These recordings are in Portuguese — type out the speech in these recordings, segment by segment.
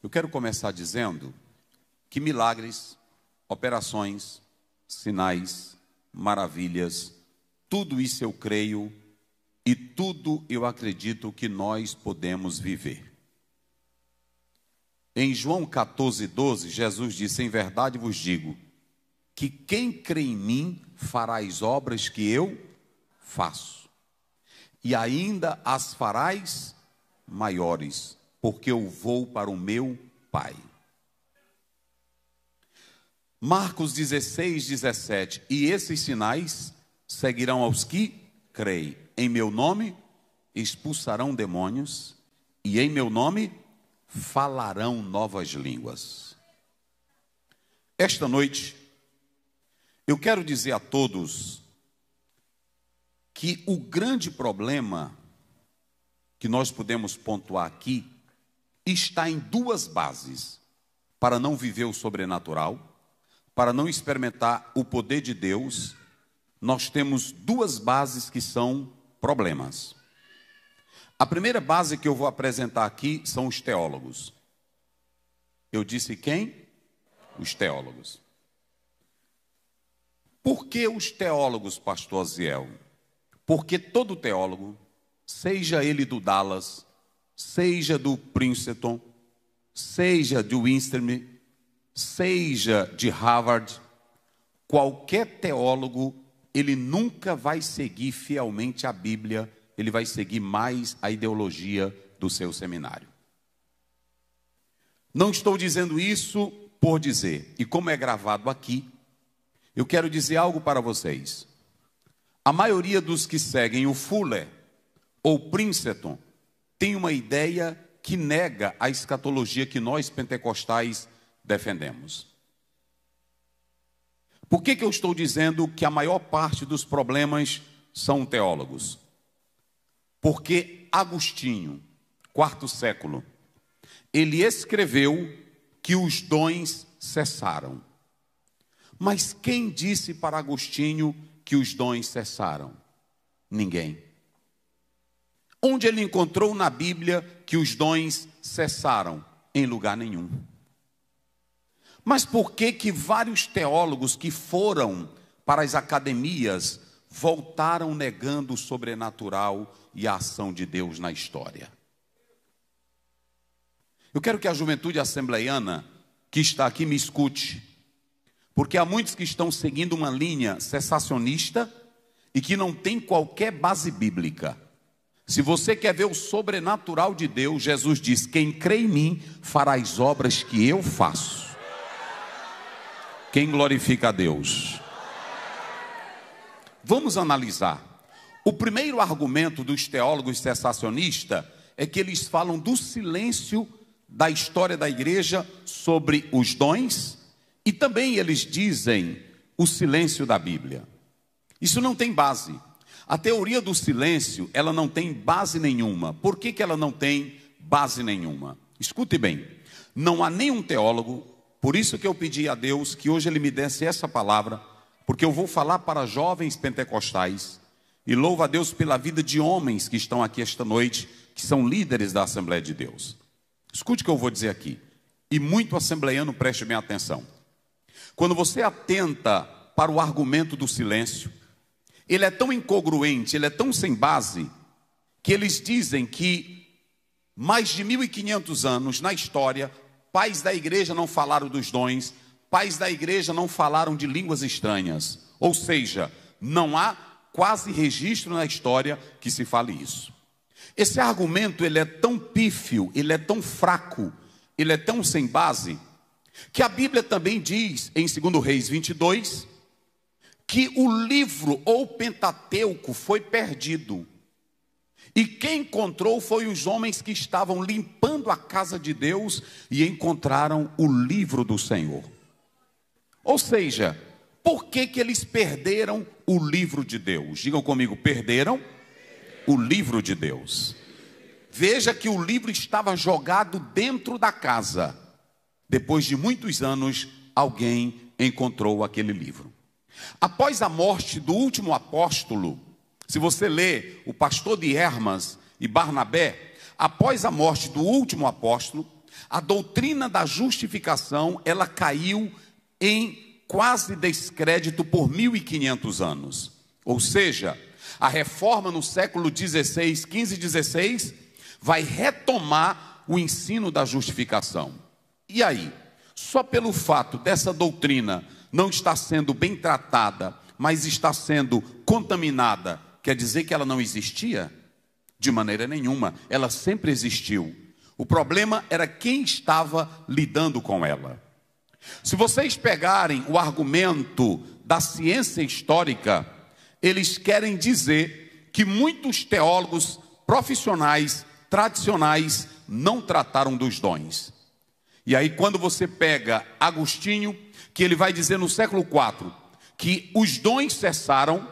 Eu quero começar dizendo que milagres, operações, sinais, maravilhas, tudo isso eu creio e tudo eu acredito que nós podemos viver. Em João 14:12, Jesus disse: em verdade vos digo, que quem crê em mim fará as obras que eu faço, e ainda as farás maiores, porque eu vou para o meu Pai. Marcos 16:17, e esses sinais seguirão aos que creem. Em meu nome expulsarão demônios, e em meu nome falarão novas línguas. Esta noite, eu quero dizer a todos que o grande problema que nós podemos pontuar aqui está em duas bases para não viver o sobrenatural, para não experimentar o poder de Deus. Nós temos duas bases que são problemas. A primeira base que eu vou apresentar aqui são os teólogos. Eu disse quem? Os teólogos. Por que os teólogos, pastor Aziel? Porque todo teólogo, seja ele do Dallas, seja do Princeton, seja do Winchester, seja de Harvard, qualquer teólogo, ele nunca vai seguir fielmente a Bíblia, ele vai seguir mais a ideologia do seu seminário. Não estou dizendo isso por dizer, e como é gravado aqui, eu quero dizer algo para vocês. A maioria dos que seguem o Fuller ou Princeton tem uma ideia que nega a escatologia que nós pentecostais defendemos. Por que eu estou dizendo que a maior parte dos problemas são teólogos? Porque Agostinho, quarto século, ele escreveu que os dons cessaram. Mas quem disse para Agostinho que os dons cessaram? Ninguém. Onde ele encontrou na Bíblia que os dons cessaram? Em lugar nenhum. Mas por que vários teólogos que foram para as academias voltaram negando o sobrenatural e a ação de Deus na história? Eu quero que a juventude assembleiana que está aqui me escute, porque há muitos que estão seguindo uma linha cessacionista e que não tem qualquer base bíblica. Se você quer ver o sobrenatural de Deus, Jesus diz: quem crê em mim fará as obras que eu faço. Quem glorifica a Deus? Vamos analisar. O primeiro argumento dos teólogos cessacionistas é que eles falam do silêncio da história da igreja sobre os dons, e também eles dizem o silêncio da Bíblia. Isso não tem base. A teoria do silêncio, ela não tem base nenhuma. Por que ela não tem base nenhuma? Escute bem, não há nenhum teólogo, por isso que eu pedi a Deus que hoje Ele me desse essa palavra, porque eu vou falar para jovens pentecostais, e louvo a Deus pela vida de homens que estão aqui esta noite, que são líderes da Assembleia de Deus. Escute o que eu vou dizer aqui, e muito assembleiano preste bem atenção. Quando você atenta para o argumento do silêncio, ele é tão incongruente, ele é tão sem base, que eles dizem que mais de 1500 anos na história, pais da igreja não falaram dos dons, pais da igreja não falaram de línguas estranhas. Ou seja, não há quase registro na história que se fale isso. Esse argumento, ele é tão pífio, ele é tão fraco, ele é tão sem base, que a Bíblia também diz, em 2 Reis 22, que o livro ou Pentateuco foi perdido. E quem encontrou foi os homens que estavam limpando a casa de Deus e encontraram o livro do Senhor. Ou seja, por que eles perderam o livro de Deus? Digam comigo, perderam o livro de Deus. Veja que o livro estava jogado dentro da casa. Depois de muitos anos, alguém encontrou aquele livro. Após a morte do último apóstolo, se você ler o pastor de Hermas e Barnabé, após a morte do último apóstolo, a doutrina da justificação, ela caiu em quase descrédito por 1500 anos. Ou seja, a reforma no século 16, 15 e 16, vai retomar o ensino da justificação. E aí, só pelo fato dessa doutrina não estar sendo bem tratada, mas está sendo contaminada, quer dizer que ela não existia? De maneira nenhuma, ela sempre existiu. O problema era quem estava lidando com ela. Se vocês pegarem o argumento da ciência histórica, eles querem dizer que muitos teólogos profissionais, tradicionais, não trataram dos dons. E aí quando você pega Agostinho, que ele vai dizer no século IV, que os dons cessaram,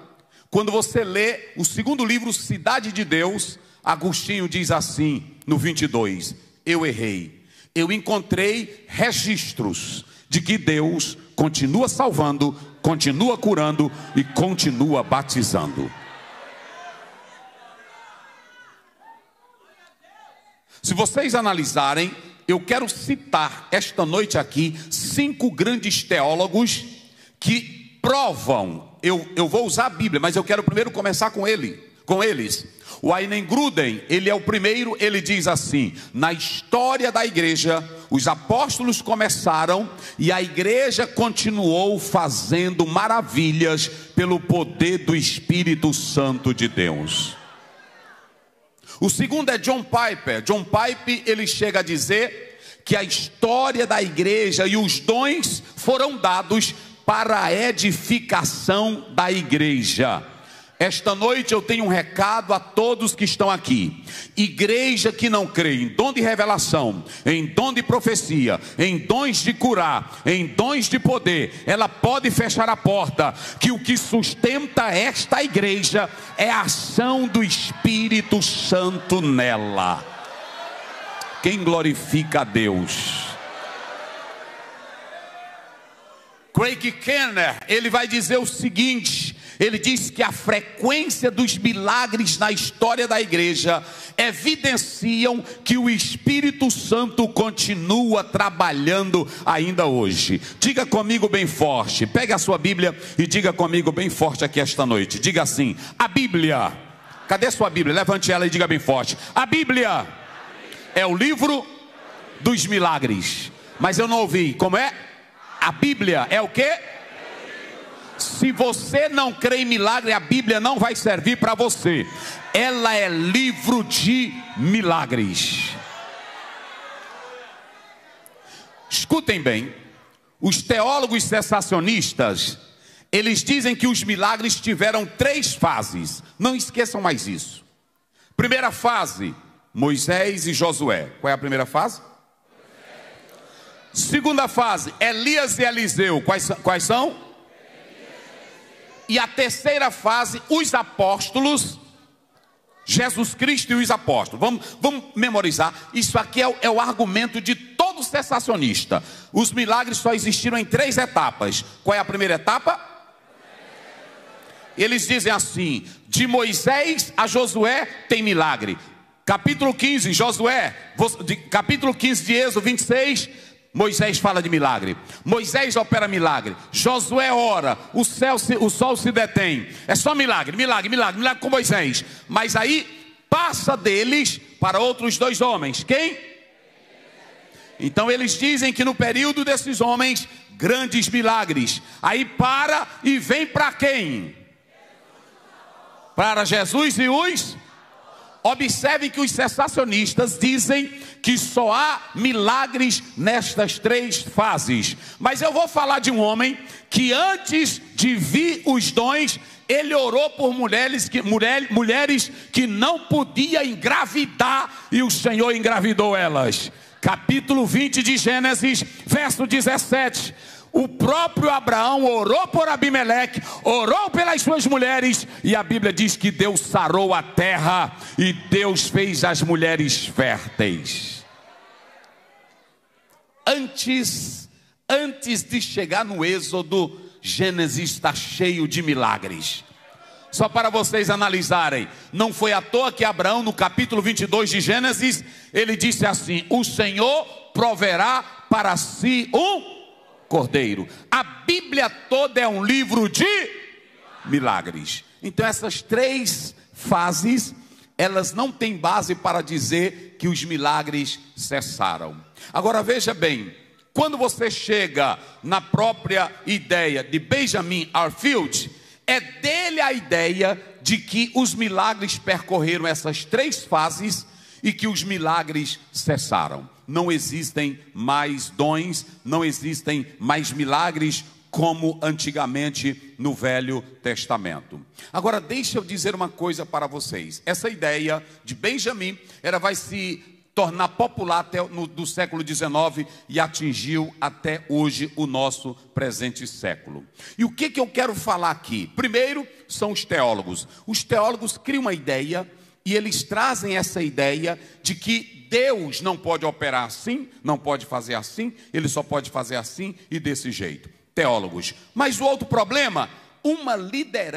quando você lê o segundo livro, Cidade de Deus, Agostinho diz assim, no 22, eu errei. Eu encontrei registros de que Deus continua salvando, continua curando e continua batizando. Se vocês analisarem, eu quero citar esta noite aqui 5 grandes teólogos que provam, eu vou usar a Bíblia, mas eu quero primeiro começar com eles. O Ainen Gruden, ele é o primeiro, ele diz assim: na história da igreja, os apóstolos começaram e a igreja continuou fazendo maravilhas pelo poder do Espírito Santo de Deus. O segundo é John Piper. John Piper, ele chega a dizer que a história da igreja e os dons foram dados para a edificação da igreja. Esta noite eu tenho um recado a todos que estão aqui. Igreja que não crê em dom de revelação, em dom de profecia, em dons de curar, em dons de poder, ela pode fechar a porta, que o que sustenta esta igreja é a ação do Espírito Santo nela. Quem glorifica a Deus? Craig Kenner, ele vai dizer o seguinte: ele diz que a frequência dos milagres na história da igreja evidenciam que o Espírito Santo continua trabalhando ainda hoje. Diga comigo bem forte, pegue a sua Bíblia e diga comigo bem forte aqui esta noite. Diga assim: a Bíblia, cadê sua Bíblia? Levante ela e diga bem forte: a Bíblia é o livro dos milagres. Mas eu não ouvi, como é? A Bíblia é o quê? Se você não crê em milagre, a Bíblia não vai servir para você. Ela é livro de milagres. Escutem bem, os teólogos cessacionistas, eles dizem que os milagres tiveram 3 fases. Não esqueçam mais isso. Primeira fase, Moisés e Josué. Qual é a primeira fase? Segunda fase, Elias e Eliseu. Quais são? E a terceira fase, os apóstolos, Jesus Cristo e os apóstolos. Vamos memorizar. Isso aqui é o argumento de todo cessacionista. Os milagres só existiram em 3 etapas. Qual é a primeira etapa? Eles dizem assim: de Moisés a Josué tem milagre. Capítulo 15, capítulo 15 de Êxodo 26, Moisés fala de milagre. Moisés opera milagre. Josué ora, o sol se detém. É só milagre com Moisés. Mas aí passa deles para outros 2 homens. Quem? Então eles dizem que no período desses homens, grandes milagres. Aí para e vem para quem? Para Jesus e os... Observem que os cessacionistas dizem que só há milagres nestas 3 fases. Mas eu vou falar de um homem que antes de vir os dons, ele orou por mulheres que não podiam engravidar, e o Senhor engravidou elas. Capítulo 20 de Gênesis, verso 17. O próprio Abraão orou por Abimeleque, orou pelas suas mulheres, e a Bíblia diz que Deus sarou a terra e Deus fez as mulheres férteis. Antes de chegar no Êxodo, Gênesis está cheio de milagres. Só para vocês analisarem, não foi à toa que Abraão, no capítulo 22 de Gênesis, ele disse assim: o Senhor proverá para si um cordeiro. A Bíblia toda é um livro de milagres. Então essas três fases, elas não têm base para dizer que os milagres cessaram. Agora veja bem, quando você chega na própria ideia de Benjamin Arfield, é dele a ideia de que os milagres percorreram essas três fases e que os milagres cessaram. Não existem mais dons, não existem mais milagres como antigamente no Velho Testamento. Agora deixa eu dizer uma coisa para vocês. Essa ideia de Benjamin, ela vai se tornar popular até do século XIX e atingiu até hoje o nosso presente século. E o que eu quero falar aqui? Primeiro, são os teólogos. Os teólogos criam uma ideia e eles trazem essa ideia de que Deus não pode operar assim, não pode fazer assim, ele só pode fazer assim e desse jeito. Teólogos. Mas o outro problema, uma liderança